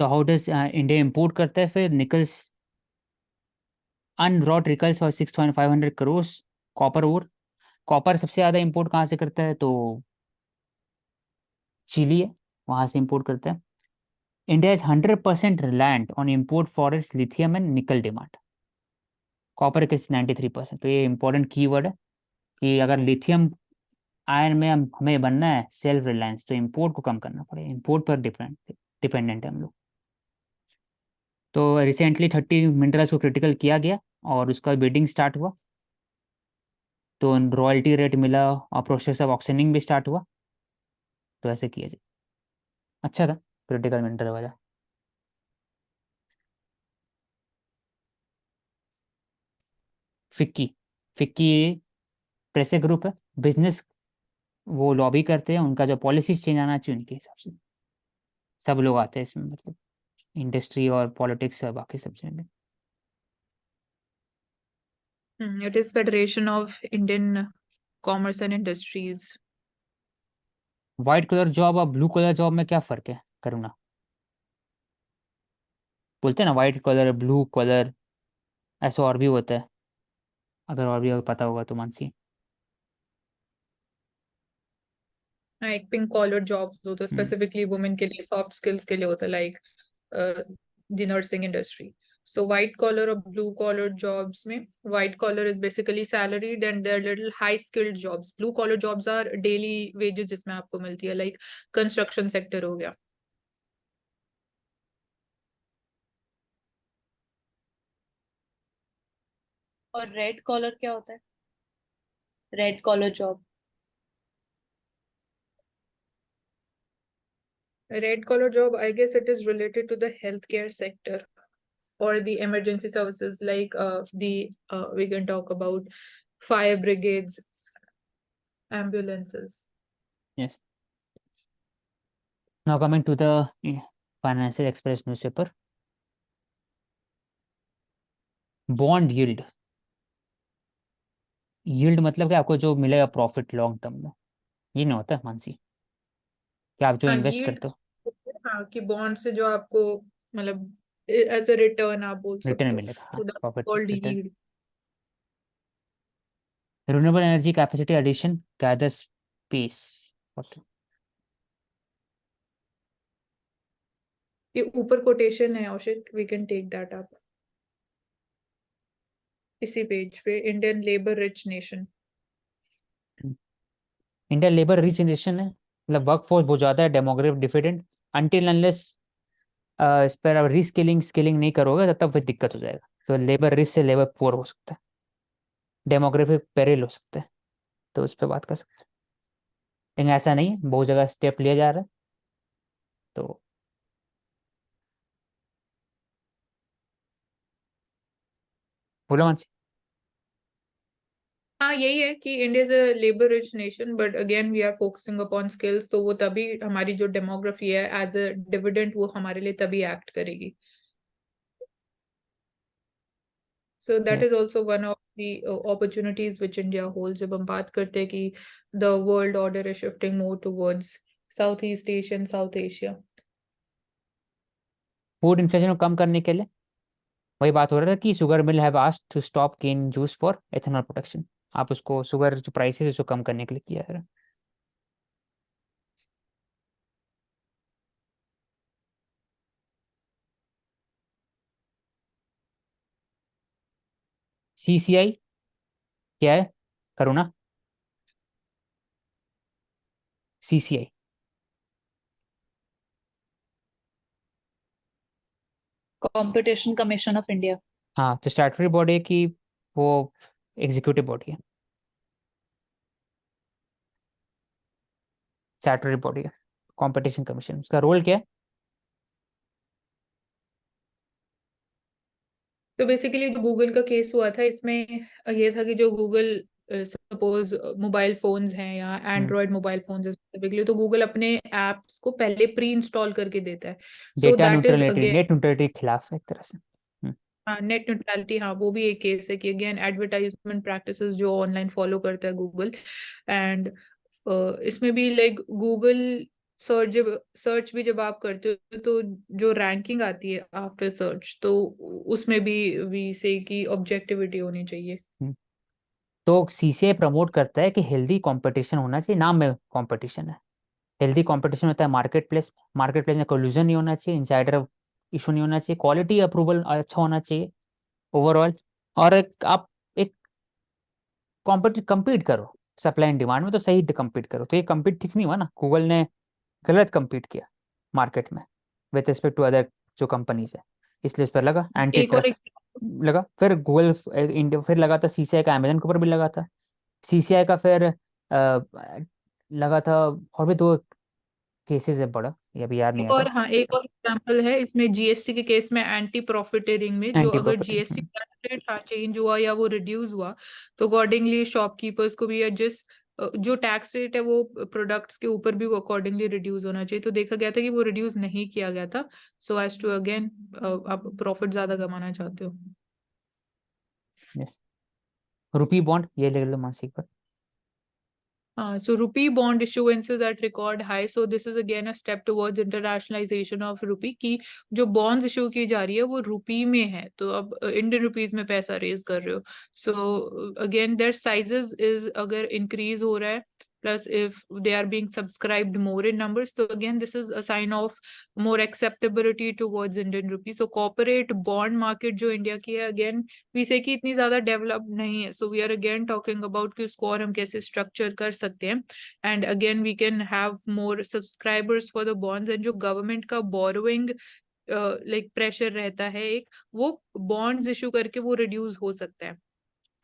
तो how does India import करता है फिर निकल्स, अनरॉट निकल्स और 6,500 करोड़ कॉपर ओर। कॉपर सबसे ज़्यादा इंपोर्ट कहाँ से करता है, तो चिली है, वहाँ से इंपोर्ट करता है। India is 100% reliant on import for its lithium and निकल डिमांड। कॉपर के 93%। तो ये इंपॉर्टेंट की वर्ड है कि अगर लिथियम आयन में हमें बनना है सेल्फ रिलायंस, तो इंपोर्ट को कम करना पड़ेगा, इंपोर्ट पर डिपेंडेंट है हम लोग। तो रिसेंटली 30 मिनरल्स को क्रिटिकल किया गया और उसका बिडिंग स्टार्ट हुआ, तो रॉयल्टी रेट मिला और प्रोसेस ऑफ ऑक्शनिंग भी स्टार्ट हुआ। तो ऐसे किया जाए, अच्छा था क्रिटिकल मिनरल वाला। फिक्की, फिक्की प्रेसे ग्रुप है, बिजनेस, वो लॉबी करते हैं, उनका जो पॉलिसीज चेंज आना चाहिए उनके हिसाब से। सब लोग आते हैं इसमें, मतलब इंडस्ट्री और पॉलिटिक्स और बाकी सब चीजें। It is Federation of Indian Commerce and Industries. White collar job और ब्लू कलर जॉब में क्या फर्क है, करुणा? बोलते हैं ना व्हाइट कलर ब्लू कलर, ऐसा और भी होता है, अगर और भी अगर पता होगा तो मानसी। हाँ, एक पिंक कॉलर जॉब्स हो तो हम्म, स्पेसिफिकली वुमेन के लिए, सॉफ्ट स्किल्स के लिए होता है, like the nursing industry. So white collar or blue collar jobs में white collar is basically salaried and they're little high skilled jobs. Blue collar jobs are daily wages जिसमें आपको मिलती है, like construction sector हो गया. और red collar क्या होता है? Red collar job? Red collar job, I guess it is related to the healthcare sector or the emergency services, like we can talk about fire brigades, ambulances. yes. Now coming to the Financial Express newspaper, bond yield. Yield मतलब कि आपको जो मिलेगा profit long term में, ये नहीं होता है मानसी, कि आप जो हाँ, इन्वेस्ट यील्ड. करते हो हाँ, कि बॉन्ड से जो आपको मतलब एज अ रिटर्न आप बोल रिटर्न सकते हो, मिलेगा, हाँ तो that profit called return. Yield. Renewable energy capacity addition gather space. ये ऊपर कोटेशन है औषिक, we can take that up इसी पेज पे. Indian labour rich nation. India labour rich nation है, मतलब वर्क फोर्स बहुत ज़्यादा है, डेमोग्राफिक डिफिडेंट, अनटिल अनलेस इस पर आप रीस्किलिंग स्किलिंग नहीं करोगे तब तक फिर दिक्कत हो जाएगा। तो लेबर रिच से लेबर पुअर हो सकता है, डेमोग्राफिक पेरिल हो सकता है, तो उस पर बात कर सकते हैं। लेकिन ऐसा नहीं है, बहुत जगह स्टेप लिया जा रहा है। तो बोलो मानसी। हाँ, यही है कि India is a labour rich nation, but again we are focusing upon skills, तो वो तभी हमारी जो डेमोग्राफी है एज अ डिविडेंड वो हमारे लिए तभी एक्ट करेगी. So that Yeah. is also one of the opportunities which India holds. जब हम बात करते हैं कि the world order is shifting more towards Southeast Asia and South Asia. Food inflation को कम करने के लिए वही बात हो रहा था कि sugar mill have asked to stop cane juice for ethanol production. आप उसको शुगर जो प्राइसेस है उसको कम करने के लिए किया है। सीसीआई क्या है, Karuna? CCI, competition commission of India. हाँ तो स्टैट्यूटरी बॉडी है कि वो एग्जीक्यूटिव बॉडी है, स्टैट्यूटरी बॉडी है, कंपटीशन कमीशन, उसका रोल क्या है? तो बेसिकली जो गूगल का केस हुआ था इसमें ये था कि जो गूगल सपोज मोबाइल फोन्स हैं या एंड्रॉयड मोबाइल फोन्स स्पेसिफिकली, तो गूगल अपने एप्स को पहले प्री इंस्टॉल करके देता है. सो data that is neutrality, again net neutrality के खिलाफ है एक तरह से। Net neutrality. हाँ, वो भी एक केस है कि अगेन एडवर्टाइजमेंट प्रैक्टिसेस जो ऑनलाइन फॉलो करता है गूगल. एंड इसमें भी लाइक गूगल सर्च भी जब आप करते हो तो जो रैंकिंग आती है आफ्टर सर्च, तो उसमें भी वी से कि ऑब्जेक्टिविटी होनी चाहिए। तो सीसीआई प्रमोट करता है कि हेल्दी कंपटीशन होना चाहिए, नाम में कंपटीशन है, हेल्दी कंपटीशन होता है मार्केट प्लेस में कोल्यूजन नहीं होना चाहिए, इनसाइडर इशू नहीं होना चाहिए, क्वालिटी अप्रूवल अच्छा होना चाहिए ओवरऑल। और आप एक compete करो सप्लाई एंड डिमांड में, तो सही compete करो। तो ये compete ठीक नहीं हुआ ना, गूगल ने गलत compete किया मार्केट में विथ रिस्पेक्ट टू अदर जो कंपनीज है, इसलिए उस पर लगा एंटी एक और ट्रस्ट लगा। फिर गूगल इंडिया फिर लगा था सीसीआई का, अमेजन के ऊपर भी लगा था सीसीआई का। फिर लगा था, और भी दो केसेस है बड़ा, ये अभी याद नहीं एक आता। और हाँ, एक और एग्जांपल है इसमें जीएसटी के केस में, एंटी प्रॉफिटेरिंग में, जो एंटी अगर जीएसटी प्रॉफिट। रेट हाँ चेंज हुआ या वो रिड्यूस हुआ, तो अकॉर्डिंगली शॉपकीपर्स को भी एडजस्ट, जो टैक्स रेट है वो प्रोडक्ट्स के ऊपर भी वो अकॉर्डिंगली रिड्यूस होना चाहिए। तो देखा गया था कि वो रिड्यूस नहीं किया गया था, सो एज टू अगेन आप प्रॉफिट ज्यादा कमाना चाहते हो। यस, रुपी बॉन्ड ये ले लो मानसिक पर। So rupee bond issuances at record high. So this is again a step towards internationalization of rupee कि जो bonds issue की जा रही है वो रुपी में है, तो अब इंडियन रुपीज में पैसा रेज कर रहे हो। So again their sizes is अगर increase हो रहा है, plus if they are being subscribed more in numbers, so again this is a sign of more acceptability towards Indian rupee. So corporate bond market जो India की है, again we say कि इतनी ज्यादा डेवलप नहीं है, so we are again talking about कि उसको और हम कैसे स्ट्रक्चर कर सकते हैं, and again we can have more subscribers for the bonds, and जो गवर्नमेंट का बोरोइंग लाइक प्रेशर रहता है एक, वो बॉन्ड्स इशू करके वो रिड्यूस हो सकता है।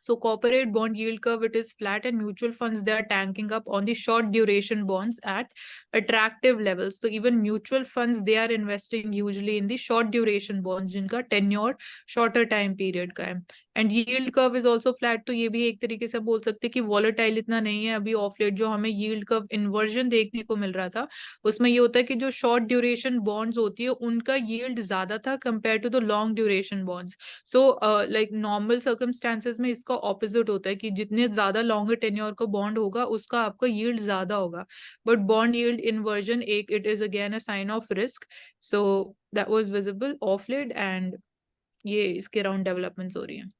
So corporate bond yield curve, it is flat, and mutual funds, they are tanking up on the short duration bonds at attractive levels. So even mutual funds, they are investing usually in the short duration bonds जिनका tenure shorter time period का है, and yield curve is also flat। तो ये भी एक तरीके से बोल सकते हैं कि volatile इतना नहीं है अभी ऑफ लेट। जो हमें yield curve inversion देखने को मिल रहा था, उसमें ये होता है कि जो short duration bonds होती है उनका yield ज्यादा था compared to the long duration bonds। So like normal circumstances में इसका ऑपोजिट होता है कि जितने ज्यादा लॉन्गर टेन्योर का बॉन्ड होगा उसका आपका यील्ड ज्यादा होगा, बट बॉन्ड यील्ड इन्वर्जन एक, it is again a sign of risk. So that was visible of late, and ये इसके अराउंड डेवलपमेंट्स हो रही हैं।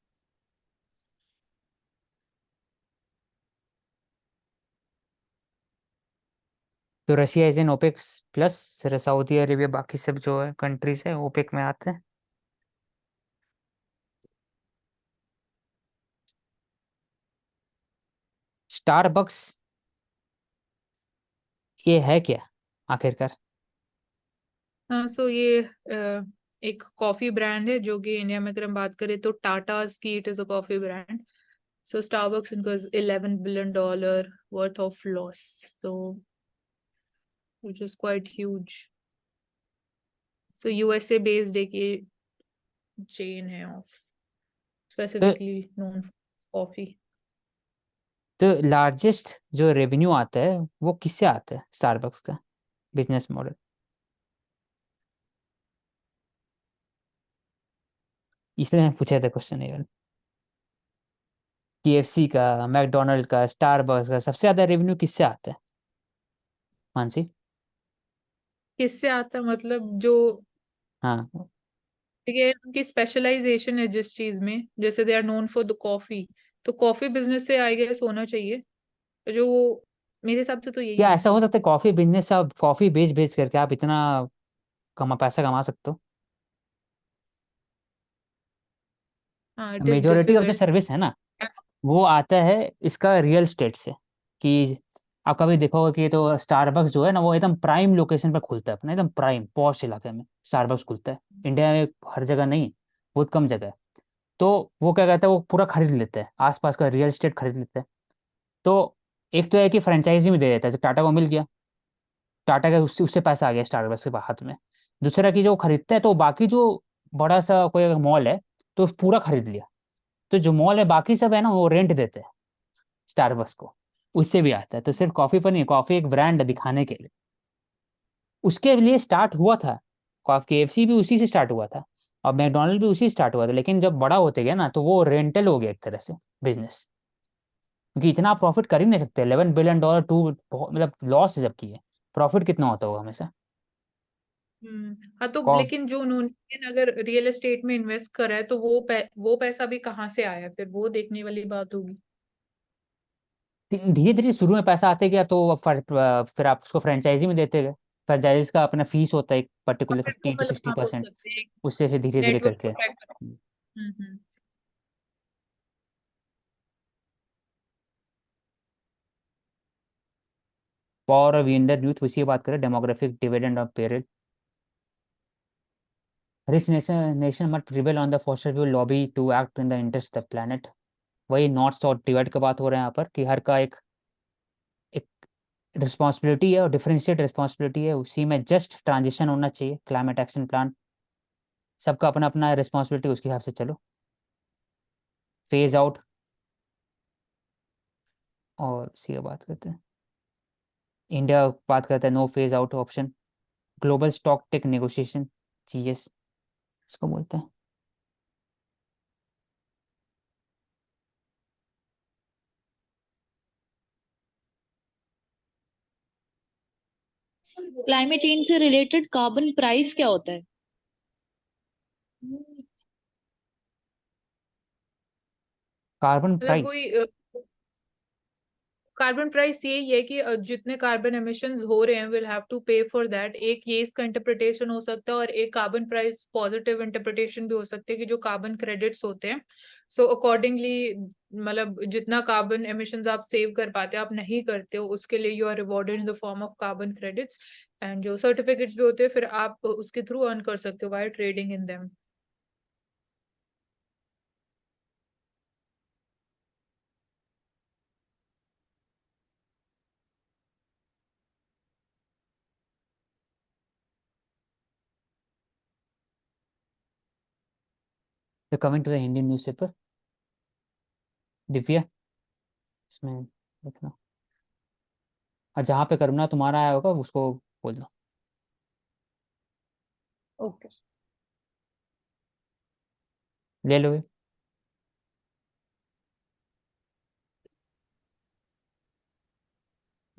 तो Russia is in OPEC plus, Saudi Arabia बाकी सब जो है कंट्रीज है ओपेक में आते हैं। स्टारबक्स ये है क्या आखिरकार? हाँ, सो ये एक कॉफी ब्रांड है जो कि इंडिया में अगर हम बात करें तो टाटाज की, it is a coffee brand. So Starbucks incurs $11 billion worth of loss, so which is quite huge. So USA based एक ये chain है of तो specifically known for coffee. तो लार्जेस्ट जो रेवेन्यू आता है वो किससे आता है स्टारबक्स का बिजनेस मॉडल? इसलिए मैं पूछा था क्वेश्चन ये। केएफसी का, मैकडोनल्ड का, स्टारबक्स का सबसे ज्यादा रेवेन्यू किससे आता है मानसी? किससे आता मतलब जो, हाँ, ये उनकी स्पेशलाइजेशन है जिस चीज में, जैसे they are known for the coffee, तो कॉफी बिजनेस से आई गेस होना चाहिए, जो मेरे हिसाब से तो यही क्या है। ऐसा हो सकता है कॉफी बिजनेस से आप कॉफी बेच बेच करके आप इतना पैसा कमा सकते हो? हाँ, it is majority of the difficult. Service है ना, वो आता है इसका रियल स्टेट से। कि आप कभी देखोगे कि तो स्टारबक्स जो है ना वो एकदम प्राइम लोकेशन पर खुलता है, अपना एकदम प्राइम पॉश इलाके में स्टारबक्स खुलता है। इंडिया में हर जगह नहीं, बहुत कम जगह है। तो वो क्या कहता है, वो पूरा खरीद लेते हैं, आसपास का रियल एस्टेट खरीद लेते हैं। तो एक तो है कि फ्रेंचाइजी में दे देता है, तो टाटा को मिल गया, टाटा का उससे उससे पैसा आ गया स्टारबक्स के हाथ में। दूसरा कि जो खरीदता है तो बाकी जो बड़ा सा कोई अगर मॉल है तो पूरा खरीद लिया, तो जो मॉल है बाकी सब है ना वो रेंट देते हैं स्टारबक्स को, उससे भी आता है। तो सिर्फ कॉफी पर नहीं, कॉफी एक ब्रांड दिखाने के लिए उसके लिए स्टार्ट हुआ था। केएफसी भी उसी से स्टार्ट हुआ था और मैकडोनल्ड भी उसी से स्टार्ट हुआ था, लेकिन जब बड़ा होते गया ना तो वो रेंटल हो गया एक तरह से बिजनेस, क्योंकि इतना प्रॉफिट कर ही नहीं सकते। $11 बिलियन टू मतलब लॉस है जबकि है, प्रॉफिट कितना होता होगा हमेशा? हाँ तो कौ लेकिन जो उन्होंने अगर रियल एस्टेट में इन्वेस्ट करा है तो वो पैसा भी कहाँ से आया, फिर वो देखने वाली बात होगी। धीरे धीरे शुरू में पैसा आते गया तो फिर आप उसको फ्रेंचाइजी में देते गए। फ्रेंचाइजीज का अपना फीस होता है एक और पर्टिकुलर फिर वो बोल 50 to 60%। सकते हैं उससे फिर धीरे धीरे नेटवर्क करके। को ट्रैक करो। Hmm. Power of Indian youth, उसी की बात करें, demographic dividend of period. Rich nation must prevail on the fossil fuel lobby to act in the interest of the planet. वही नॉर्थ साउथ डिवाइड की बात हो रहा है यहाँ पर कि हर का एक एक रिस्पॉन्सिबिलिटी है और डिफरेंशिएट रिस्पॉन्सिबिलिटी है, उसी में जस्ट ट्रांजिशन होना चाहिए। क्लाइमेट एक्शन प्लान, सबका अपना अपना रिस्पॉन्सिबिलिटी, उसके हिसाब से चलो। फेज आउट, और इसी की बात करते हैं। इंडिया बात करता है no phase out option. Global stock take negotiation, GS इसको बोलते हैं। क्लाइमेट चेंज से रिलेटेड कार्बन प्राइस क्या होता है? कार्बन मतलब प्राइस। कोई कार्बन प्राइस यही है कि जितने कार्बन एमिशंस हो रहे हैं विल हैव टू पे फॉर दैट। एक ये इसका इंटरप्रिटेशन हो सकता है, और एक कार्बन प्राइस पॉजिटिव इंटरप्रिटेशन भी हो सकती है कि जो कार्बन क्रेडिट्स होते हैं, सो अकॉर्डिंगली मतलब जितना कार्बन एमिशंस आप सेव कर पाते हो, आप नहीं करते हो, उसके लिए you are rewarded in the form of carbon credits. And जो सर्टिफिकेट्स भी होते हैं फिर आप उसके थ्रू अर्न कर सकते हो by trading in them. Coming to the Indian newspaper, Divya, इसमें देखना, और जहाँ पे करुणा तुम्हारा आया होगा उसको बोल दो। ओके। ले लो ये,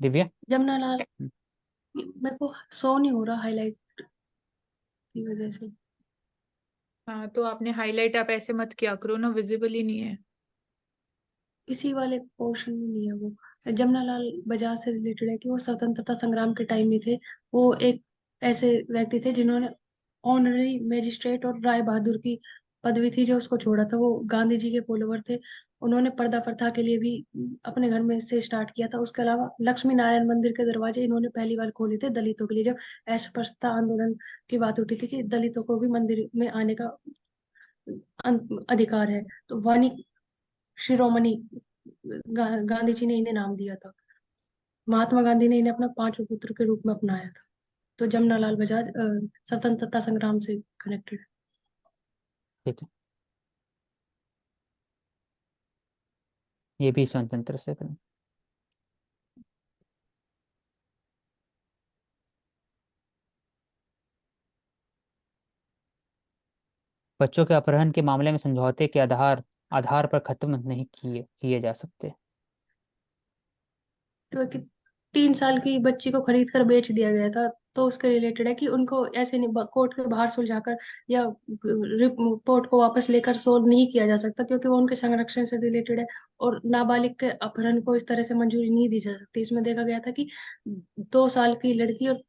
दिव्या। जमनालाल, मेरे को शो नहीं हो रहा हाईलाइट की वजह से। हाँ तो आपने हाईलाइट आप ऐसे मत किया करो ना, विजिबल ही नहीं है। इसी वाले पोर्शन में नहीं है वो। जमनालाल बजाज से रिलेटेड है कि वो स्वतंत्रता संग्राम के टाइम में थे। वो एक ऐसे व्यक्ति थे जिन्होंने ऑनररी मैजिस्ट्रेट और राय बहादुर की पदवी थी जो उसको छोड़ा था। वो गांधी जी के फॉलोवर थे। उन्होंने पर्दा प्रथा के लिए भी अपने घर में से स्टार्ट किया था। उसके अलावा लक्ष्मी नारायण मंदिर के दरवाजे इन्होंने पहली बार खोले थे दलितों के लिए, जब अस्पृश्यता आंदोलन की बात उठी थी कि दलितों को भी मंदिर में आने का अधिकार है। तो वानी शिरोमणि गांधी जी ने इन्हें नाम दिया था। महात्मा गांधी ने इन्हें अपना पांचवें पुत्र के रूप में अपनाया था। तो जमनालाल बजाज स्वतंत्रता संग्राम से कनेक्टेड है। ठीक है, ये भी स्वतंत्र से करें। बच्चों के अपहरण के मामले में समझौते के आधार आधार पर खत्म नहीं किए किए जा सकते। क्योंकि 3 साल की बच्ची को खरीद कर बेच दिया गया था, तो उसके रिलेटेड है कि उनको ऐसे नहीं कोर्ट के बाहर सुलझाकर या रिपोर्ट को वापस लेकर सोल्व नहीं किया जा सकता, क्योंकि वो उनके संरक्षण से रिलेटेड है। और नाबालिग के अपहरण को इस तरह से मंजूरी नहीं दी जा सकती। इसमें देखा गया था कि 2 साल की लड़की और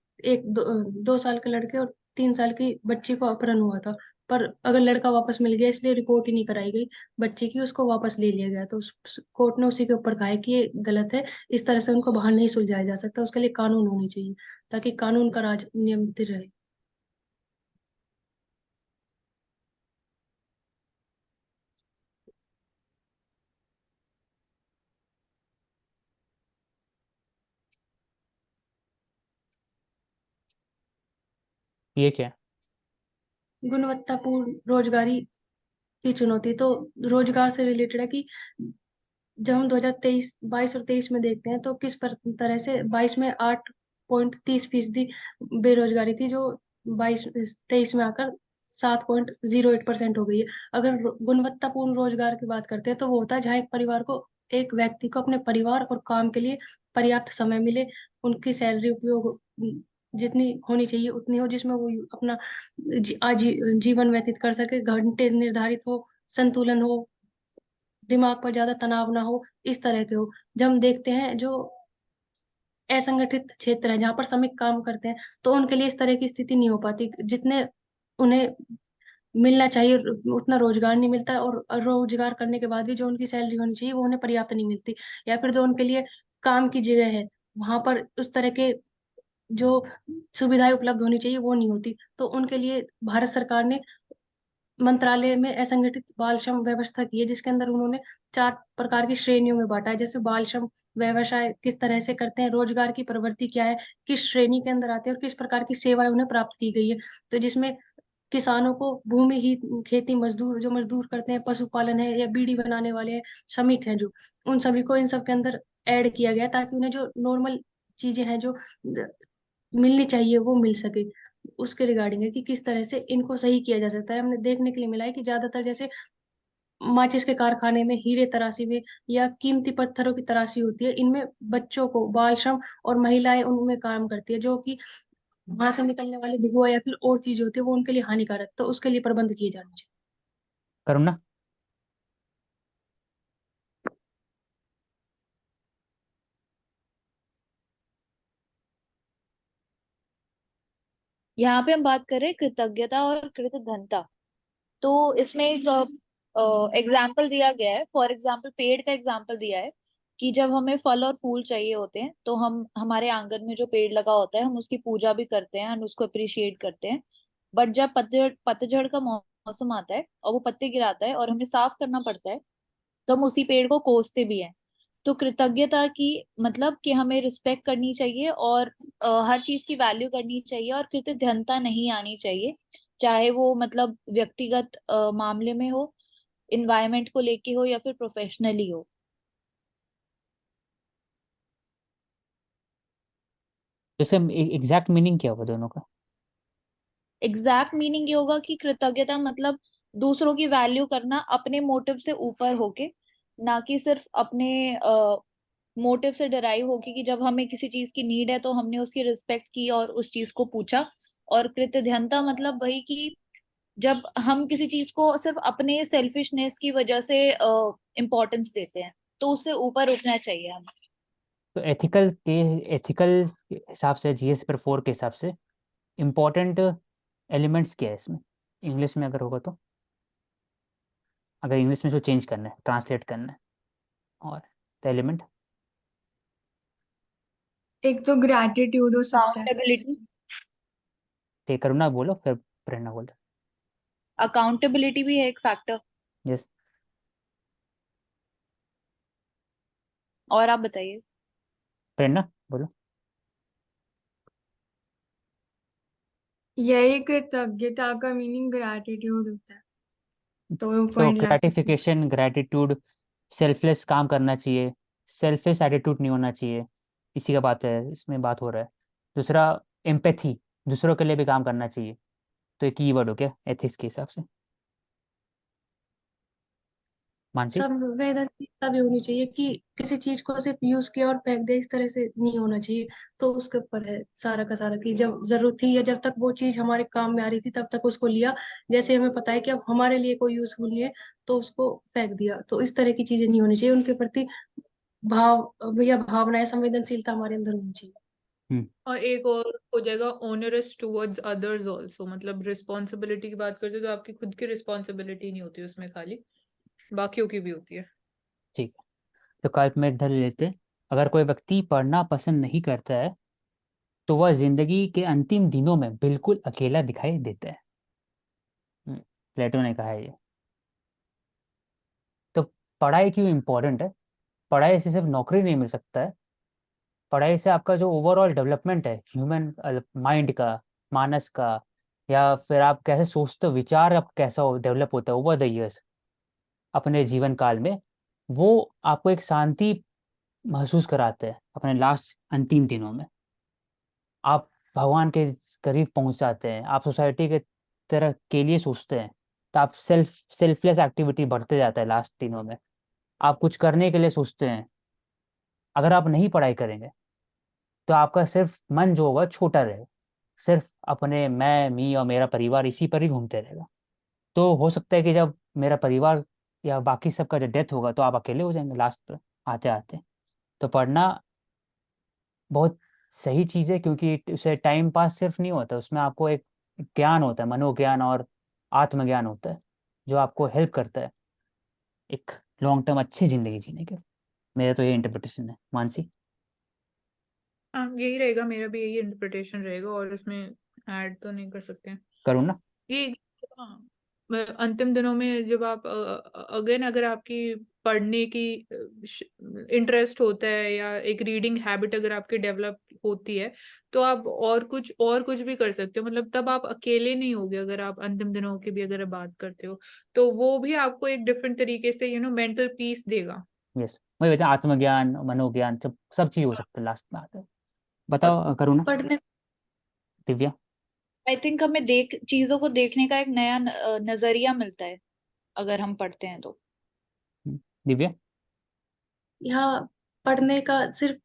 2 साल के लड़के और 3 साल की बच्ची को अपहरण हुआ था। पर अगर लड़का वापस मिल गया इसलिए रिपोर्ट ही नहीं कराई गई बच्ची की, उसको वापस ले लिया गया। तो कोर्ट ने उसी के ऊपर कहा है कि ये गलत है। इस तरह से उनको बाहर नहीं सुलझाया जा सकता। उसके लिए कानून होने चाहिए ताकि कानून का राज नियमित रहे। ये क्या है? गुणवत्तापूर्ण रोजगारी की चुनौती तो रोजगार से रिलेटेड है कि जब हम 2023 22 और 23 में देखते हैं तो किस तरह से 22 में 8.30% बेरोजगारी थी, जो 22 23 में आकर 7.08% हो गई है। अगर गुणवत्तापूर्ण रोजगार की बात करते हैं तो वो होता है जहाँ एक परिवार को एक व्यक्ति को अपने परिवार और काम के लिए पर्याप्त समय मिले, उनकी सैलरी उपयोग जितनी होनी चाहिए उतनी हो, जिसमें वो अपना जीवन व्यतीत कर सके, घंटे निर्धारित हो, संतुलन हो, दिमाग पर ज्यादा तनाव ना हो, इस तरह के हो। जब हम देखते हैं जो असंगठित क्षेत्र है जहाँ पर श्रमिक काम करते हैं, तो उनके लिए इस तरह की स्थिति नहीं हो पाती, जितने उन्हें मिलना चाहिए उतना रोजगार नहीं मिलता, और रोजगार करने के बाद भी जो उनकी सैलरी होनी चाहिए वो उन्हें पर्याप्त नहीं मिलती, या फिर जो उनके लिए काम की जगह है वहां पर उस तरह के जो सुविधाएं उपलब्ध होनी चाहिए वो नहीं होती। तो उनके लिए भारत सरकार ने मंत्रालय में असंगठित बाल श्रम व्यवस्था की है, जिसके अंदर उन्होंने 4 प्रकार की श्रेणियों में बांटा है, जैसे बाल श्रम व्यवसाय किस तरह से करते हैं, रोजगार की प्रवृत्ति क्या है, किस श्रेणी के अंदर आते हैं, और किस प्रकार की सेवाएं उन्हें प्राप्त की गई है। तो जिसमें किसानों को भूमि ही खेती मजदूर जो मजदूर करते हैं, पशुपालन है, या बीड़ी बनाने वाले हैं, श्रमिक हैं जो, उन सभी को इन सब के अंदर ऐड किया गया, ताकि उन्हें जो नॉर्मल चीजें हैं जो मिलनी चाहिए वो मिल सके। उसके रिगार्डिंग है कि किस तरह से इनको सही किया जा सकता है। हमने देखने के लिए मिला है कि ज्यादातर जैसे माचिस के कारखाने में हीरे तराशी में या कीमती पत्थरों की तराशी होती है, इनमें बच्चों को बाल श्रम और महिलाएं उनमें काम करती है, जो कि वहां से निकलने वाली धुआं या फिर और चीज होती है वो उनके लिए हानिकारक, तो उसके लिए प्रबंध किए जाने चाहिए। करुणा। यहाँ पे हम बात कर रहे हैं कृतज्ञता और कृतघ्नता। तो इसमें एक एग्जाम्पल दिया गया है, फॉर एग्जाम्पल पेड़ का एग्जाम्पल दिया है कि जब हमें फल और फूल चाहिए होते हैं तो हम हमारे आंगन में जो पेड़ लगा होता है हम उसकी पूजा भी करते हैं, हम उसको अप्रिशिएट करते हैं। बट जब पतझड़ पतझड़ का मौसम आता है और वो पत्ते गिराता है और हमें साफ करना पड़ता है, तो हम उसी पेड़ को कोसते भी हैं। तो कृतज्ञता की मतलब कि हमें रिस्पेक्ट करनी चाहिए और हर चीज की वैल्यू करनी चाहिए और कृतज्ञता नहीं आनी चाहिए, चाहे वो मतलब व्यक्तिगत मामले में हो, इन्वायरमेंट को लेके हो या फिर प्रोफेशनली हो। जैसे एग्जैक्ट मीनिंग क्या हुआ दोनों का? एग्जैक्ट मीनिंग ये होगा कि कृतज्ञता मतलब दूसरों की वैल्यू करना अपने मोटिव से ऊपर होके, ना कि सिर्फ अपने मोटिव से डराइव होके कि जब हमें किसी चीज की नीड है तो हमने उसकी रिस्पेक्ट की और उस चीज को पूछा। और कृतज्ञता मतलब वही कि जब हम किसी चीज को सिर्फ अपने सेल्फिशनेस की वजह से इम्पोर्टेंस देते हैं, तो उससे ऊपर उठना चाहिए हमें। तो एथिकल हिसाब से, जीएस पेपर 4 के हिसाब से इम्पोर्टेंट एलिमेंट्स क्या है इसमें, इंग्लिश में अगर होगा तो, अगर इंग्लिश में इसको चेंज करना है, ट्रांसलेट करना है, और द एलिमेंट। एक तो ग्रैटिट्यूड हो सकता है। अकाउंटेबिलिटी। ठीक, करुणा बोलो फिर प्रेरणा बोल। अकाउंटेबिलिटी भी है एक फैक्टर। यस। और आप बताइए। प्रेरणा बोलो। यही कृतज्ञता का मीनिंग ग्रैटिट्यूड होता है, तो वो तो पॉइंट ला सकते हैं। ग्रेटिफिकेशन, ग्रेटिट्यूड, सेल्फलेस काम करना चाहिए, सेल्फलेस एटीट्यूड नहीं होना चाहिए, इसी का बात है, इसमें बात हो रहा है। दूसरा, एम्पैथी, दूसरों के लिए भी काम करना चाहिए, तो एक कीवर्ड हो गया एथिक्स के हिसाब से। मानसी। संवेदनशीलता भी होनी चाहिए कि किसी चीज को सिर्फ यूज किया और फेंक दे, इस तरह से नहीं होना चाहिए। तो उसके ऊपर है सारा का सारा कि जब जरूरत थी या जब तक वो चीज हमारे काम में आ रही थी तब तक उसको लिया, जैसे हमें पता है कि अब हमारे लिए कोई यूजफुल नहीं है तो उसको फेंक दिया। तो इस तरह की चीजें नहीं होनी चाहिए, उनके प्रति भाव या भावनाएं, संवेदनशीलता हमारे अंदर होनी चाहिए। और एक और हो जाएगा ओनरस टुवर्ड्स अदर्स ऑल्सो, मतलब रिस्पॉन्सिबिलिटी की बात करते हैं तो आपकी खुद की रिस्पॉन्सिबिलिटी नहीं होती उसमें, खाली बाकियों की भी होती है। ठीक है, तो कल्प में धर लेते हैं, अगर कोई व्यक्ति पढ़ना पसंद नहीं करता है तो वह जिंदगी के अंतिम दिनों में बिल्कुल अकेला दिखाई देता है। प्लेटो ने कहा है ये। तो पढ़ाई क्यों इम्पोर्टेंट है? पढ़ाई से सिर्फ नौकरी नहीं मिल सकता है, पढ़ाई से आपका जो ओवरऑल डेवलपमेंट है ह्यूमन माइंड का, मानस का, या फिर आप कैसे सोचते हो, विचार आप कैसा डेवलप होता है ओवर द इयर्स अपने जीवन काल में, वो आपको एक शांति महसूस कराते हैं अपने लास्ट अंतिम दिनों में। आप भगवान के करीब पहुंच जाते हैं, आप सोसाइटी के तरह के लिए सोचते हैं, तो आप सेल्फलेस एक्टिविटी बढ़ते जाता है लास्ट दिनों में। आप कुछ करने के लिए सोचते हैं, अगर आप नहीं पढ़ाई करेंगे तो आपका सिर्फ मन जो होगा छोटा रहेगा, सिर्फ अपने मैं मी और मेरा परिवार इसी पर ही घूमते रहेगा। तो हो सकता है कि जब मेरा परिवार या बाकी सबका जब डेथ होगा तो आप अकेले हो जाएंगे लास्ट पर आते आते। तो पढ़ना बहुत सही चीज़ है, क्योंकि उसे टाइम पास सिर्फ नहीं होता, उसमें आपको एक ज्ञान होता है, मनोज्ञान और आत्मज्ञान होता है, जो आपको हेल्प करता है एक लॉन्ग टर्म अच्छी जिंदगी जीने के। मेरा तो ये इंटरप्रिटेशन है। मानसी? हाँ, यही रहेगा, मेरा भी यही इंटरप्रिटेशन रहेगा, और इसमें ऐड तो नहीं कर सकते हैं करूँ ना? ये। हाँ, अंतिम दिनों में जब आप अगेन अगर आपकी पढ़ने की इंटरेस्ट होता है, या एक रीडिंग हैबिट अगर आपकी डेवलप होती है, तो आप और कुछ भी कर सकते हो, मतलब तब आप अकेले नहीं होगे। अगर आप अंतिम दिनों की भी अगर बात करते हो, तो वो भी आपको एक डिफरेंट तरीके से मेंटल पीस देगा। यस, वही बता, आत्मज्ञान मनोज्ञान सब सब चीज़ हो सकता है लास्ट में आते। और बताओ करूँ ना? पढ़ने दिव्या? आई थिंक हमें चीजों को देखने का एक नया नजरिया मिलता है अगर हम पढ़ते हैं तो। दिव्या? यहाँ पढ़ने का सिर्फ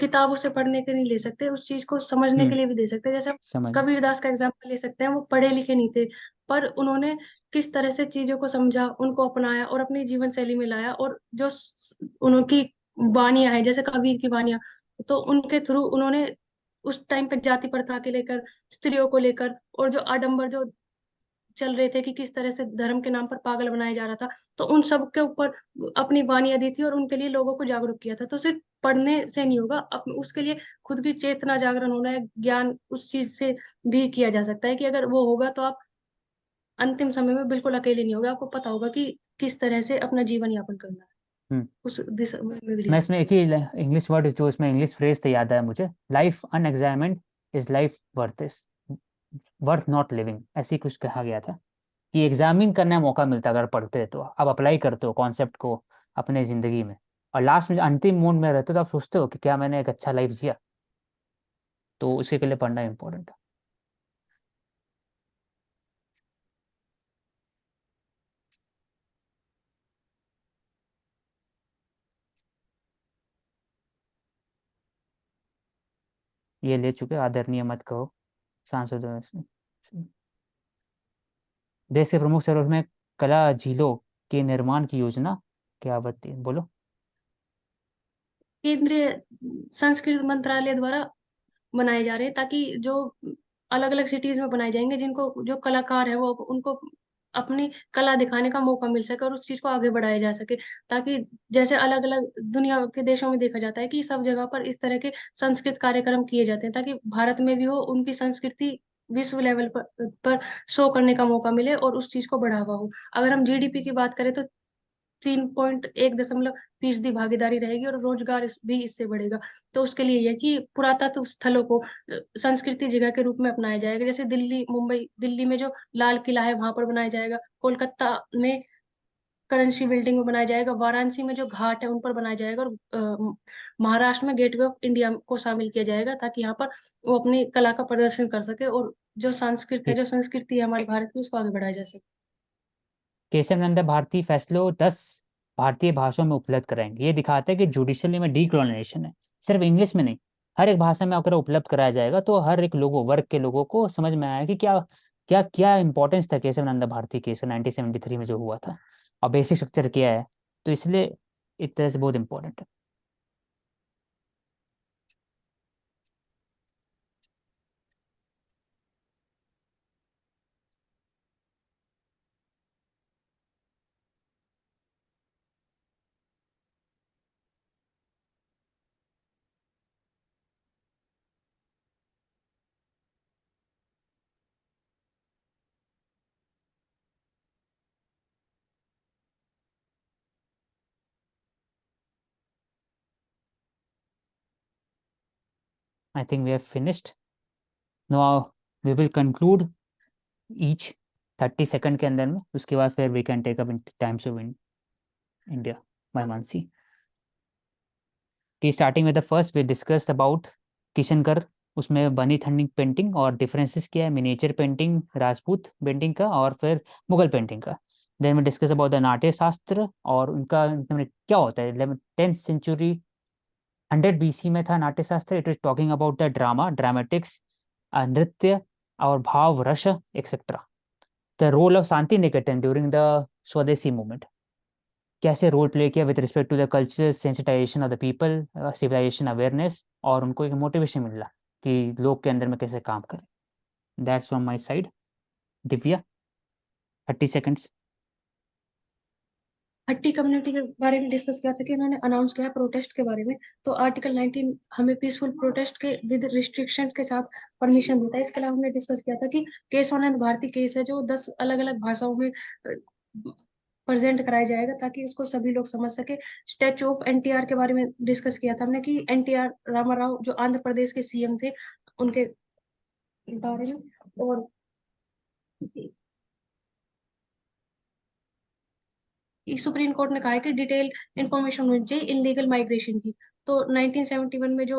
किताबों से पढ़ने के नहीं ले सकते, उस चीज को समझने के लिए भी दे सकते हैं। जैसे हम समझ। कबीरदास का एग्जाम्पल ले सकते हैं, वो पढ़े लिखे नहीं थे, पर उन्होंने किस तरह से चीजों को समझा, उनको अपनाया और अपनी जीवन शैली में लाया। और जो उनकी वाणियां हैं, जैसे कबीर की वाणियां, तो उनके थ्रू उन्होंने उस टाइम पे जाति प्रथा के लेकर, स्त्रियों को लेकर, और जो आडंबर जो चल रहे थे कि किस तरह से धर्म के नाम पर पागल बनाया जा रहा था, तो उन सब के ऊपर अपनी वानियां दी थी और उनके लिए लोगों को जागरूक किया था। तो सिर्फ पढ़ने से नहीं होगा, उसके लिए खुद भी चेतना जागरण होना है, ज्ञान उस चीज से भी किया जा सकता है कि अगर वो होगा तो आप अंतिम समय में बिल्कुल अकेले नहीं होगा, आपको पता होगा कि किस तरह से अपना जीवन यापन करना है। हम्म उस दिशा में भी ले मैं सकते इसमें एक ही इंग्लिश वर्ड, जो इसमें इंग्लिश फ्रेज तो याद आया मुझे, life unexamined is life worth not living, ऐसी कुछ कहा गया था कि एग्जामिन करने का मौका मिलता है अगर पढ़ते हैं तो आप अप्लाई करते हो कॉन्सेप्ट को अपने ज़िंदगी में, और लास्ट में अंतिम मोड में रहते हो तो आप सोचते हो कि क्या मैंने एक अच्छा लाइफ जिया। तो उसी के लिए पढ़ना इम्पोर्टेंट है। ये ले चुके, आदरणीय मत कहो सांसद। देश के प्रमुख शहरों में कला झीलों के निर्माण की योजना क्या बताती है? बोलो। केंद्रीय संस्कृति मंत्रालय द्वारा बनाए जा रहे हैं, ताकि जो अलग अलग सिटीज में बनाए जाएंगे, जिनको जो कलाकार है वो उनको अपनी कला दिखाने का मौका मिल सके और उस चीज को आगे बढ़ाया जा सके। ताकि जैसे अलग अलग दुनिया के देशों में देखा जाता है कि सब जगह पर इस तरह के सांस्कृतिक कार्यक्रम किए जाते हैं, ताकि भारत में भी हो, उनकी संस्कृति विश्व लेवल पर शो करने का मौका मिले और उस चीज को बढ़ावा हो। अगर हम जीडीपी की बात करें तो 3.1% भागीदारी रहेगी और रोजगार भी इससे बढ़ेगा। तो उसके लिए यह कि पुरातत्व स्थलों को संस्कृति जगह के रूप में अपनाया जाएगा। जैसे दिल्ली में जो लाल किला है वहां पर बनाया जाएगा, कोलकाता में करेंसी बिल्डिंग में बनाया जाएगा, वाराणसी में जो घाट है उन पर बनाया जाएगा, और महाराष्ट्र में गेटवे ऑफ इंडिया को शामिल किया जाएगा, ताकि यहाँ पर वो अपनी कला का प्रदर्शन कर सके और जो ठीक। जो संस्कृति है हमारे भारत की, उसको आगे बढ़ाया जा सके। केशव नंदा भारतीय फैसलों 10 भारतीय भाषाओं में उपलब्ध कराएंगे। ये दिखाता है कि जुडिशली में डीकोलोनाइजेशन है, सिर्फ इंग्लिश में नहीं, हर एक भाषा में अगर उपलब्ध कराया जाएगा तो हर एक लोगों वर्ग के लोगों को समझ में आया कि क्या क्या क्या इंपॉर्टेंस था केशव नंदा भारती केस 1973 में जो हुआ था, और बेसिक स्ट्रक्चर क्या है। तो इसलिए एक तरह से बहुत इंपॉर्टेंट है। I think we have finished now. We will conclude each 30 second के अंदर में, उसके बाद फिर we can take up in Times of India by Mansi. कि स्टार्टिंग में the first we discussed about किशनकर, उसमें बनी थंडिंग पेंटिंग और डिफरेंसेस क्या है, मिनिएचर पेंटिंग राजपूत पेंटिंग का और फिर मुगल पेंटिंग का। Then we discuss about the Natya Shastra और उनका क्या होता है। 10th सेंचुरी 100 BC में था Natya Shastra. It is talking about the drama, dramatics, नृत्य और भाव रस etcetera. The role of Shanti Niketan during the Swadeshi movement, कैसे रोल प्ले किया with respect to the culture, sensitisation of the people, civilisation awareness, और उनको एक मोटिवेशन मिला कि लोग के अंदर में कैसे काम करें। That's from my side. Divya 30 seconds. हट्टी कम्युनिटी के बारे में डिस्कस किया था कि उन्होंने अनाउंस किया प्रोटेस्ट के बारे में। तो आर्टिकल 19 हमें पीसफुल प्रोटेस्ट के विद रिस्ट्रिक्शन के साथ परमिशन देता है। इसके अलावा हमने डिस्कस किया था कि केस ऑन भारतीय केस है जो 10 अलग अलग भाषाओं में प्रेजेंट कराया जाएगा ताकि उसको सभी लोग समझ सके। स्टैचू ऑफ एनटीआर के बारे में डिस्कस किया था हमने कि एनटीआर रामाराव जो आंध्र प्रदेश के सीएम थे उनके बारे में। और सुप्रीम कोर्ट ने कहा है कि डिटेल इंफॉर्मेशन होनी चाहिए इनलीगल माइग्रेशन की। तो 1971 में जो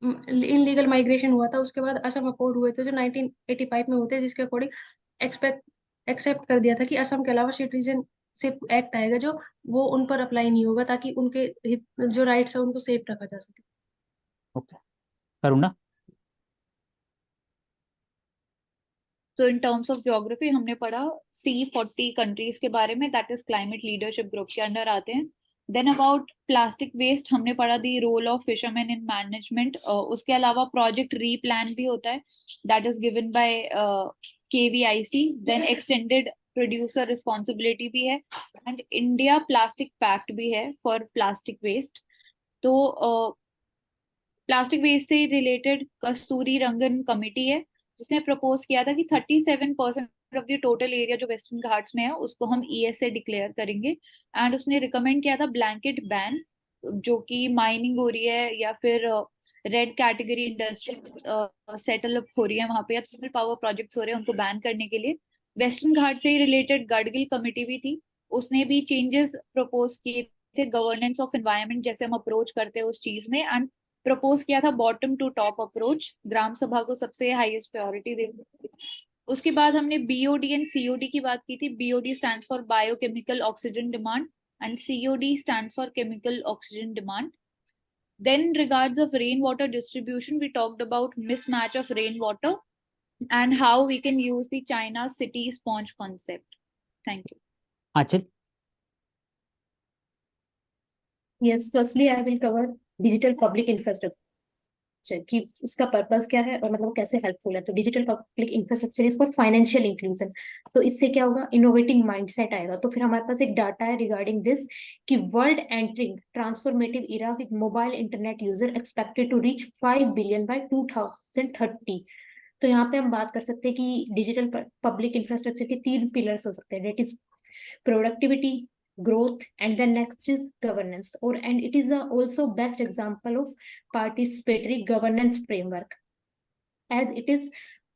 इनलीगल माइग्रेशन हुआ था उसके बाद असम अकॉर्ड हुए थे जो 1985 में होते हैं, जिसके अकॉर्डिंग एक्सेप्ट कर दिया था कि असम के अलावा सिटीजनशिप एक्ट आएगा जो वो उन पर अप्लाई नहीं होगा ताकि उनके जो राइट्स है उनको सेफ रखा जा सके। Okay Karuna. So in terms of geography हमने पढ़ा C40 कंट्रीज के बारे में, that is climate leadership group के अंडर आते हैं। देन अबाउट प्लास्टिक वेस्ट हमने पढ़ा the role of fisherman in management. उसके अलावा प्रोजेक्ट रीप्लान भी होता है, that is given by KVIC। Then extended producer responsibility भी है, एंड इंडिया प्लास्टिक पैक्ट भी है फॉर प्लास्टिक वेस्ट। तो प्लास्टिक वेस्ट से रिलेटेड कस्तूरी रंगन कमिटी है जिसने प्रपोज किया था कि 37% ऑफ द टोटल एरिया जो वेस्टर्न घाट्स में है उसको हम ESA डिक्लेयर करेंगे। एंड उसने रिकमेंड किया था ब्लैंकेट बैन, जो कि माइनिंग हो रही है या फिर red category industry settle up हो रही है वहां पे, या थर्मल पावर प्रोजेक्ट्स हो रहे हैं, उनको बैन करने के लिए। वेस्टर्न घाट से ही रिलेटेड गडगिल कमिटी भी थी, उसने भी चेंजेस प्रपोज किए थे गवर्नेंस ऑफ एनवायरनमेंट जैसे हम अप्रोच करते हैं उस चीज में, एंड प्रपोज किया था बॉटम टू टॉप अप्रोच, ग्राम सभा को सबसे हाईएस्ट प्रायोरिटी देनी। उसके बाद हमने BOD एंड COD की बात की थी। BOD stands for biochemical oxygen demand and COD stands for chemical oxygen demand. Then regards of rainwater distribution, we talked about mismatch of rainwater and how we can use the China city sponge concept. Thank you. Aanchal. Yes, firstly, I will cover digital public infrastructure कि उसका purpose क्या है और मतलब कैसे helpful है। तो digital public infrastructure इसको फाइनेंशियल इंक्लूजन, तो इससे क्या होगा, इनोवेटिंग माइंडसेट आएगा। तो फिर हमारे पास एक डाटा है रिगार्डिंग दिस कि world entering transformative era with mobile internet user expected to reach 5 billion by 2030। तो यहाँ पे हम बात कर सकते हैं कि डिजिटल पब्लिक इंफ्रास्ट्रक्चर के 3 पिलर्स हो सकते हैं, that is productivity, growth, and the next is governance, and it is also best example of participatory governance framework as it is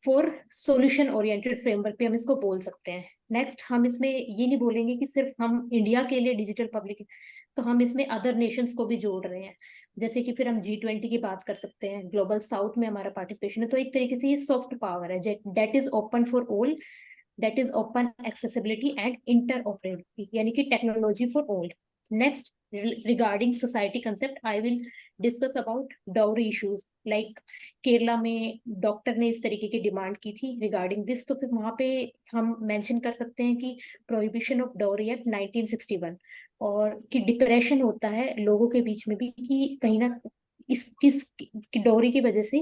for solution oriented framework पे हम इसको बोल सकते हैं। नेक्स्ट हम इसमें ये नहीं बोलेंगे कि सिर्फ हम इंडिया के लिए डिजिटल पब्लिक, तो हम इसमें अदर नेशंस को भी जोड़ रहे हैं, जैसे कि फिर हम G20 की बात कर सकते हैं, ग्लोबल साउथ में हमारा पार्टिसिपेशन है। तो एक तरीके से ये सॉफ्ट पावर है that is open for all, that is open accessibility and interoperability, यानी कि technology for all. Next, regarding society concept, I will discuss about dowry issues. Like Kerala में डॉक्टर ने इस तरीके की डिमांड की थी regarding this, तो फिर वहाँ पे हम मेंशन कर सकते हैं कि प्रोहिबिशन ऑफ डाउरी एक्ट 1961, और कि डिप्रेशन होता है लोगों के बीच में भी कि कहीं ना किस डोरी की वजह से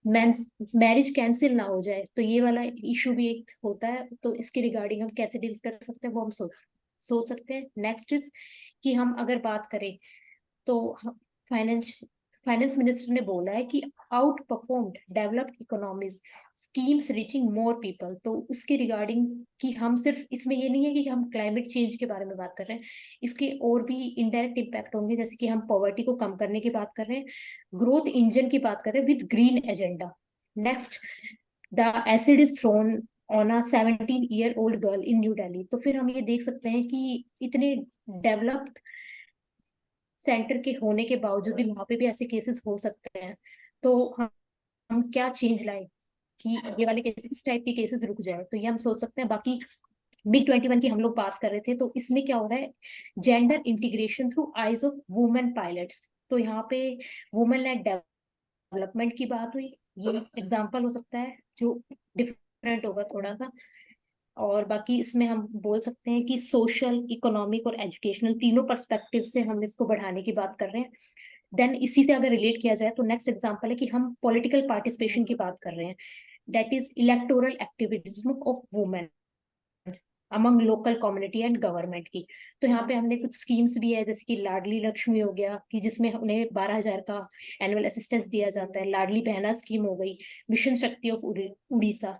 मैरिज कैंसिल ना हो जाए, तो ये वाला इशू भी एक होता है। तो इसके रिगार्डिंग हम कैसे डील कर सकते हैं वो हम सोच सकते हैं। नेक्स्ट इज कि हम अगर बात करें तो फाइनेंस मिनिस्टर ने बोला है कि out performed developed economies schemes reaching more people. तो उसके रिगार्डिंग कि हम सिर्फ इसमें ये नहीं है कि हम क्लाइमेट चेंज के बारे में बात कर रहे हैं, इसके और भी इनडायरेक्ट इम्पैक्ट होंगे, जैसे कि हम पॉवर्टी को कम करने की बात कर रहे हैं, ग्रोथ इंजन की बात कर रहे हैं with green agenda. Next, the acid is throne on a 17-year-old girl in new Delhi. तो फिर हम ये देख सकते हैं कि इतने डेवलप्ड सेंटर के होने के बावजूद भी वहां पे भी ऐसे केसेस हो सकते हैं। तो हम क्या चेंज लाए कि ये वाले केसेस, इस टाइप के केसेस रुक जाए, तो ये हम सोच सकते हैं। बाकी बिग 21 की हम लोग बात कर रहे थे, तो इसमें क्या हो रहा है, gender integration through eyes of women pilots. तो यहाँ पे वुमेन लेड डेवलपमेंट की बात हुई, ये एग्जाम्पल हो सकता है जो डिफरेंट होगा थोड़ा सा। और बाकी इसमें हम बोल सकते हैं कि सोशल, इकोनॉमिक और एजुकेशनल तीनों पर्सपेक्टिव से हम इसको बढ़ाने की बात कर रहे हैं। देन इसी से अगर रिलेट किया जाए तो नेक्स्ट एग्जांपल है कि हम पॉलिटिकल पार्टिसिपेशन की बात कर रहे हैं, that is electoral activism of women among local community and government की। तो यहाँ पे हमने कुछ स्कीम्स भी है, जैसे कि लाडली लक्ष्मी हो गया, कि जिसमें उन्हें 12,000 का एनुअल असिस्टेंस दिया जाता है। लाडली बहना स्कीम हो गई, mission Shakti of Orissa.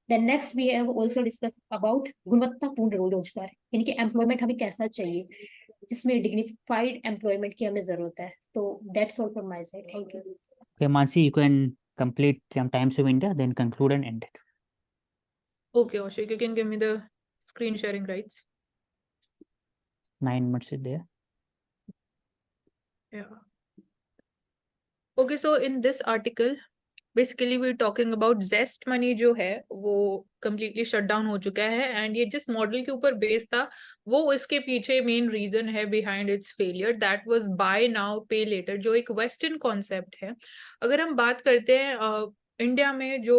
Then next we have also discuss about गुणवत्तापूर्ण रोजगार, यानी कि एम्प्लॉयमेंट हमें कैसा चाहिए, जिसमें डिग्निफाइड एम्प्लॉयमेंट की हमें जरूरत है। तो that's all from my side, thank you. Okay, Mansi, you can complete Times of India, then conclude and end it. Okay, Ashik, you can give me the screen sharing rights. 9 minutes is there. Yeah. Okay, so in this article, basically we're talking about Zest Money जो है वो completely shut down हो चुका है, and ये जिस model के ऊपर बेस था वो इसके पीछे मेन रीजन है behind its failure, that was buy now pay later, जो एक वेस्टर्न कॉन्सेप्ट है। अगर हम बात करते हैं इंडिया में जो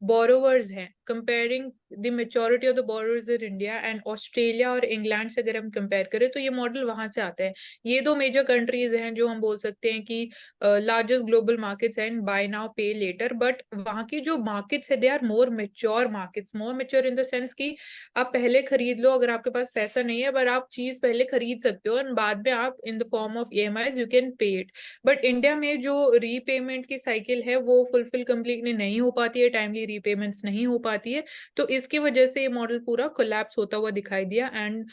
बोरोवर्स हैं, comparing the maturity of the borrowers in India and Australia और इंग्लैंड से अगर हम कंपेयर करें तो ये मॉडल वहां से आता है। ये दो मेजर कंट्रीज हैं जो हम बोल सकते हैं कि largest global markets and buy now pay later, but वहाँ की जो मार्केट्स है they are more mature markets. More mature in the sense कि आप पहले खरीद लो, अगर आपके पास पैसा नहीं है, पर आप चीज पहले खरीद सकते हो और बाद में आप इन the form of EMIs you can pay it. But India में जो रीपेमेंट की साइकिल है वो फुलफिल कंप्लीटली नहीं हो पाती है, टाइमली रीपेमेंट्स नहीं हो पाती है, तो इसकी वजह से ये मॉडल पूरा कोलैप्स होता हुआ दिखाई दिया। एंड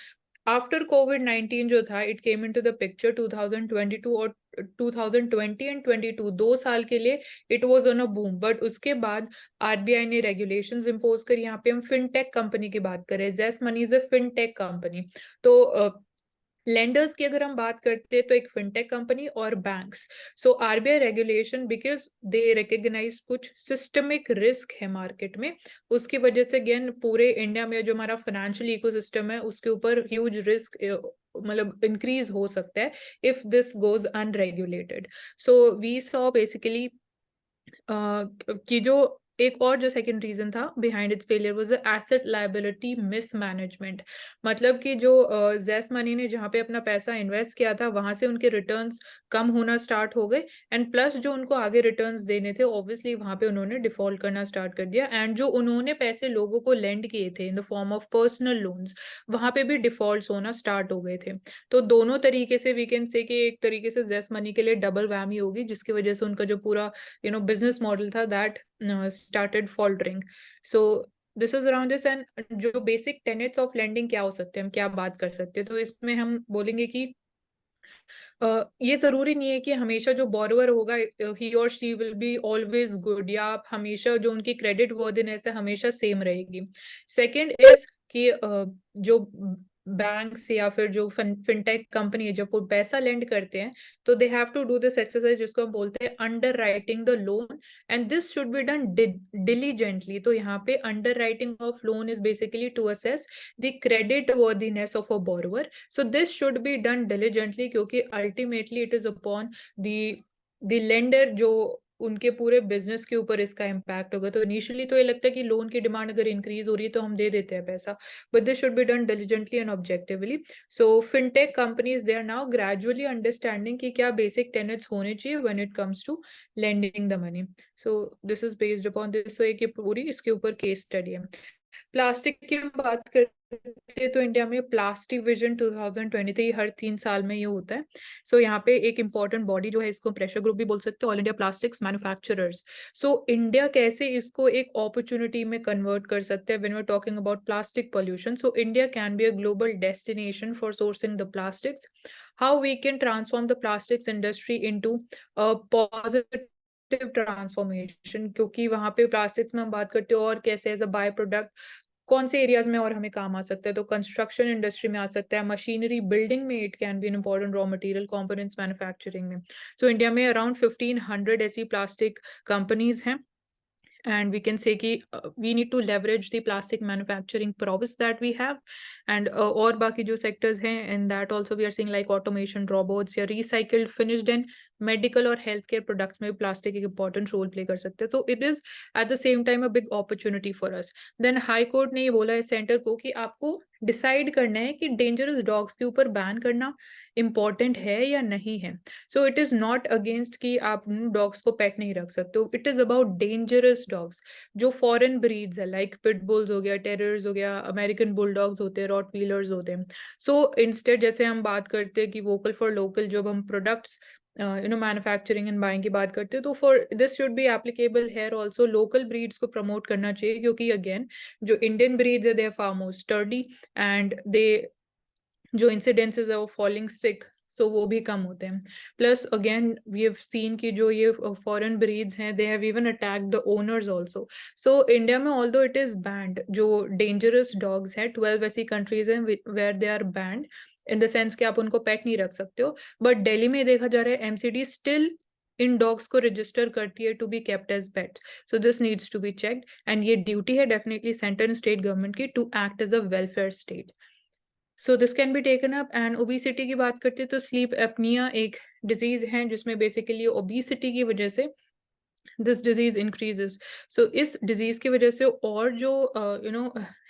आफ्टर कोविड-19 जो था, it came into the picture 2022 और 2020 एंड 22 2 साल के लिए it was on a boom. But उसके बाद RBI ने रेगुलेशंस इंपोज करी। यहाँ पे हम फिनटेक कंपनी की बात करें, Zest money is a fintech company. तो लेंडर्स की अगर हम बात करते हैं तो एक फिनटेक कंपनी और banks. So RBI regulation, because they recognise कुछ सिस्टमिक रिस्क है मार्केट में, उसकी वजह से अगेन पूरे इंडिया में जो हमारा फाइनेंशियल इकोसिस्टम है उसके ऊपर ह्यूज रिस्क मतलब इंक्रीज हो सकता है if this goes unregulated. So we saw basically कि जो एक और जो सेकंड रीजन था behind its failure was asset liability mismanagement. मतलब कि जो जेस्ट मनी ने जहाँ पे अपना पैसा इन्वेस्ट किया था वहां से उनके रिटर्न्स कम होना स्टार्ट हो गए, एंड प्लस जो उनको आगे रिटर्न्स देने थे ऑब्वियसली वहां पे उन्होंने डिफॉल्ट करना स्टार्ट कर दिया, एंड जो उन्होंने पैसे लोगों को लेंड किए थे इन the form of personal loans वहां पे भी डिफॉल्ट होना स्टार्ट हो गए थे। तो दोनों तरीके से वी कैन से कि एक तरीके से जेस्ट मनी के लिए डबल वैमी होगी, जिसकी वजह से उनका जो पूरा business model था that started faltering. So this is around this, and जो basic tenets of lending क्या हो सकते हैं, हम क्या बात कर सकते हैं, तो इसमें हम बोलेंगे कि ये जरूरी नहीं है कि हमेशा जो बोरोवर होगा ही और she will be always good, या आप हमेशा जो उनकी क्रेडिट वर्दिनेस है हमेशा सेम रहेगी। सेकंड इज कि जो बैंक्स या फिर जो फिनटेक कंपनी है जब वो पैसा लेंड करते हैं तो they have to do this exercise जिसको हम बोलते हैं underwriting the loan, and this should be done diligently. तो यहाँ पे underwriting of loan is basically to assess the credit worthiness of a borrower. So this should be done diligently, क्योंकि ultimately it is upon the lender जो उनके पूरे business के ऊपर इसका इम्पैक्ट होगा। तो इनिशियली तो ये लगता है कि लोन की डिमांड अगर इंक्रीज हो रही है तो हम दे देते हैं पैसा, but this should be done diligently and objectively. So fintech companies they are now gradually understanding कि क्या बेसिक टेनेट्स होने चाहिए when it comes to lending the money. So this is based upon this, so एक पूरी इसके ऊपर case study है। Plastic की हम बात करते हैं तो इंडिया में प्लास्टिक विजन 2023 हर 3 साल में ये होता है। सो यहाँ पे एक इंपॉर्टेंट बॉडी जो है, इसको प्रेशर ग्रुप भी बोल सकते हैं, all India plastics manufacturers. So India कैसे इसको एक अपॉर्चुनिटी में कन्वर्ट कर सकते हैं when we are talking about plastic pollution. So India can be a global destination for sourcing the plastics. How we can transform the plastics industry into a positive transformation, क्योंकि वहां पे plastics में हम बात करते हैं और कैसे एज अ बाय प्रोडक्ट कौन से एरियाज में और हमें काम आ सकता है, तो कंस्ट्रक्शन इंडस्ट्री में आ सकता है, मशीनरी बिल्डिंग में it can be an important raw material, components manufacturing में। सो इंडिया में अराउंड 1500 ऐसी प्लास्टिक कंपनीज हैं, and we can say कि we need to leverage the plastic manufacturing prowess that we have, and और बाकी जो sectors हैं, in that also we are seeing like automation, robots या recycled, finished and medical और healthcare products में plastic एक important role play कर सकते हैं. So it is at the same time a big opportunity for us. Then High Court ने ये बोला है center को कि आपको डिसाइड करना है कि डेंजरस डॉग्स के ऊपर बैन करना इम्पॉर्टेंट है या नहीं है. So it is not against कि आप डॉग्स को पेट नहीं रख सकते हो. It is about dangerous dogs जो फॉरेन ब्रीड्स है, लाइक पिटबुल्स हो गया, टेरर्स हो गया, अमेरिकन बुलडॉग्स होते हैं, रॉटवीलर्स होते हैं. सो इंस्टेड जैसे हम बात करते हैं कि वोकल फॉर लोकल, जब हम प्रोडक्ट्स मैन्युफैक्चरिंग एंड बाइंग की बात करते हैं, तो for this should be applicable here also. Local breeds को प्रमोट करना चाहिए, क्योंकि अगेन जो इंडियन ब्रीड्स है they are far more sturdy and they जो इंसिडेंसेस है वो फॉलिंग सिक, सो वो भी कम होते हैं. Plus again we have seen कि जो ये फॉरेन ब्रीड्स हैं they have even attacked the owners also. So India में ऑल्दो इट इज बैंड, जो डेंजरस डॉग्स हैं 12 ऐसी कंट्रीज हैं where they are banned in the sense कि आप उनको पेट नहीं रख सकते हो. बट दिल्ली में देखा जा रहा है एमसीडी स्टिल इन डॉग्स को रजिस्टर करती है to be kept as pets. So this needs to be checked, and ये ड्यूटी है definitely centre and state government की to act as a welfare state. So this can be taken up. And obesity की बात करते हैं तो sleep apnoea एक disease है जिसमें बेसिकली ओबेसिटी की वजह से दिस डिजीज इंक्रीजेस. सो इस डिजीज की वजह से और जो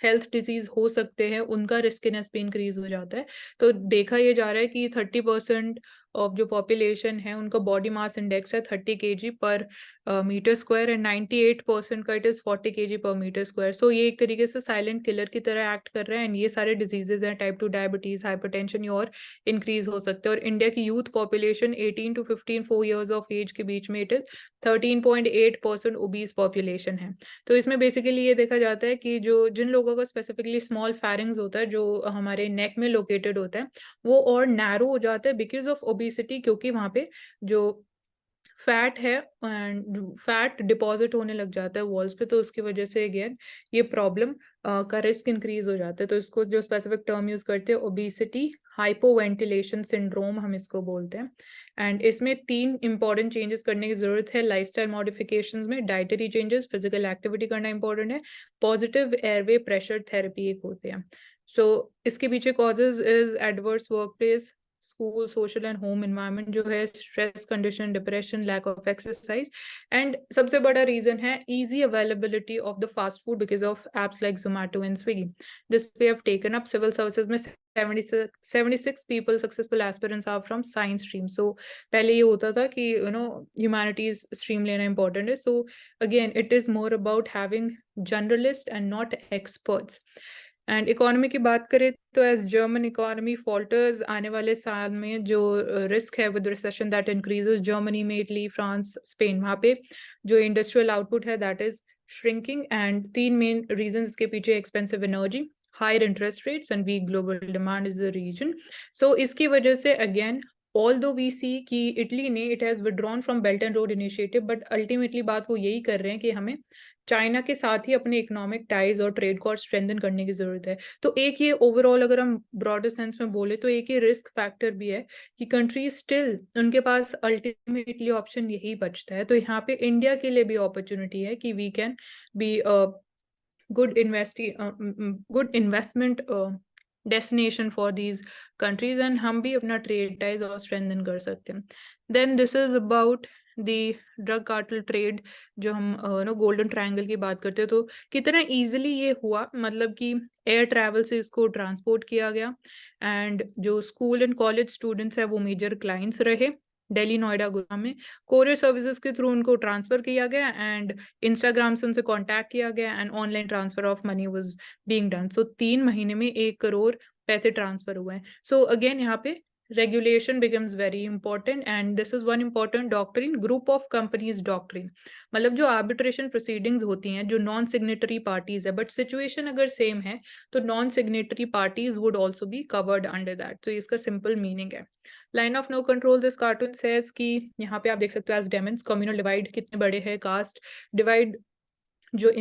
हेल्थ डिजीज हो सकते हैं उनका रिस्कीनेस भी इंक्रीज हो जाता है. तो देखा ये जा रहा है कि 30% ऑफ जो पॉपुलेशन है उनका बॉडी मास इंडेक्स है 30 kg पर मीटर स्क्वायर, एंड 98% का इट इज 40 kg पर मीटर स्क्वायर. सो ये एक तरीके से साइलेंट किलर की तरह एक्ट कर रहा है, एंड ये सारे डिजीजेज हैं, टाइप 2 डायबिटीज, हाइपरटेंशन, और इंक्रीज हो सकते हैं. और इंडिया की youth population 18 to 15 4 years of age के बीच में इट इज 13.8% ओबीस पॉपुलेशन है. तो इसमें बेसिकली ये देखा जाता है कि जो जिन लोगों का स्पेसिफिकली स्मॉल फेरिंग्स होता है, जो हमारे नेक में लोकेटेड होता है, वो और नैरो हो जाता है बिकॉज ऑफ ओबेसिटी, क्योंकि वहाँ पे जो फैट है एंड फैट डिपॉजिट होने लग जाता है वॉल्स पे, तो उसकी वजह से अगेन ये प्रॉब्लम का रिस्क इंक्रीज हो जाता है. तो इसको जो स्पेसिफिक टर्म यूज करते हैं ओबेसिटी हाइपोवेंटिलेशन सिंड्रोम हम इसको बोलते हैं. एंड इसमें 3 इंपॉर्टेंट चेंजेस करने की जरूरत है लाइफस्टाइल मॉडिफिकेशंस में. डाइटरी चेंजेस, फिजिकल एक्टिविटी करना इंपॉर्टेंट है, पॉजिटिव एयरवे प्रेशर थेरेपी एक होते हैं. सो इसके पीछे causes is adverse workplace, school, social and home environment जो है, stress condition, depression, lack of exercise, and सबसे बड़ा रीजन है easy availability of the fast food because of apps like Zomato and Swiggy. This we have taken up. Civil services में 76 people successful aspirants are from science stream. So पहले ये होता था कि humanities stream लेना important है. So again it is more about having generalists and not experts. And economy की बात करें तो एज जर्मन इकोनॉमी फॉल्टर्स, आने वाले साल में जो रिस्क है with recession that increases, Germany में, इटली, फ्रांस, स्पेन, वहाँ पे जो इंडस्ट्रियल आउटपुट है that is shrinking. And 3 main reason इसके पीछे, expensive energy, higher interest rates and weak global demand is the reason. So इसकी वजह से अगेन ऑल्दो वी सी कि इटली ने it has withdrawn from belt and road initiative, but ultimately बात वो यही कर रहे हैं कि हमें चाइना के साथ ही अपने इकोनॉमिक टाइज और ट्रेड कॉर्ड स्ट्रेंथन करने की जरूरत है. तो एक ये ओवरऑल अगर हम ब्रॉडर सेंस में बोले तो एक ये रिस्क फैक्टर भी है कि कंट्री स्टिल उनके पास अल्टीमेटली ऑप्शन यही बचता है. तो यहाँ पे इंडिया के लिए भी अपॉर्चुनिटी है कि we can be good investment destination for these countries, and हम भी अपना ट्रेड टाइज और स्ट्रेंथन कर सकते हैं. Then this is about the drug cartel trade, जो हम गोल्डन ट्रायंगल की बात करते हैं. तो कितना इजीली ये हुआ, मतलब कि एयर ट्रैवल से इसको ट्रांसपोर्ट किया गया, एंड जो स्कूल एंड कॉलेज स्टूडेंट्स है वो मेजर क्लाइंट्स रहे. दिल्ली, नोएडा, गुरुग्राम में कोरियर सर्विसेज के थ्रू उनको ट्रांसफर किया गया, एंड इंस्टाग्राम से उनसे कांटेक्ट किया गया, and online transfer of money was being done. So 3 महीने में 1 करोड़ पैसे ट्रांसफर हुए हैं. सो अगेन यहाँ पे regulation becomes very important, and this is one important doctrine, group of companies doctrine. मतलब जो arbitration proceedings होती हैं जो non signatory parties है, but situation अगर same है तो non signatory parties would also be covered under that. तो इसका simple meaning है. line of no control, this cartoon says कि यहाँ पे आप देख सकते हो as demons, communal divide कितने बड़े हैं, caste divide जो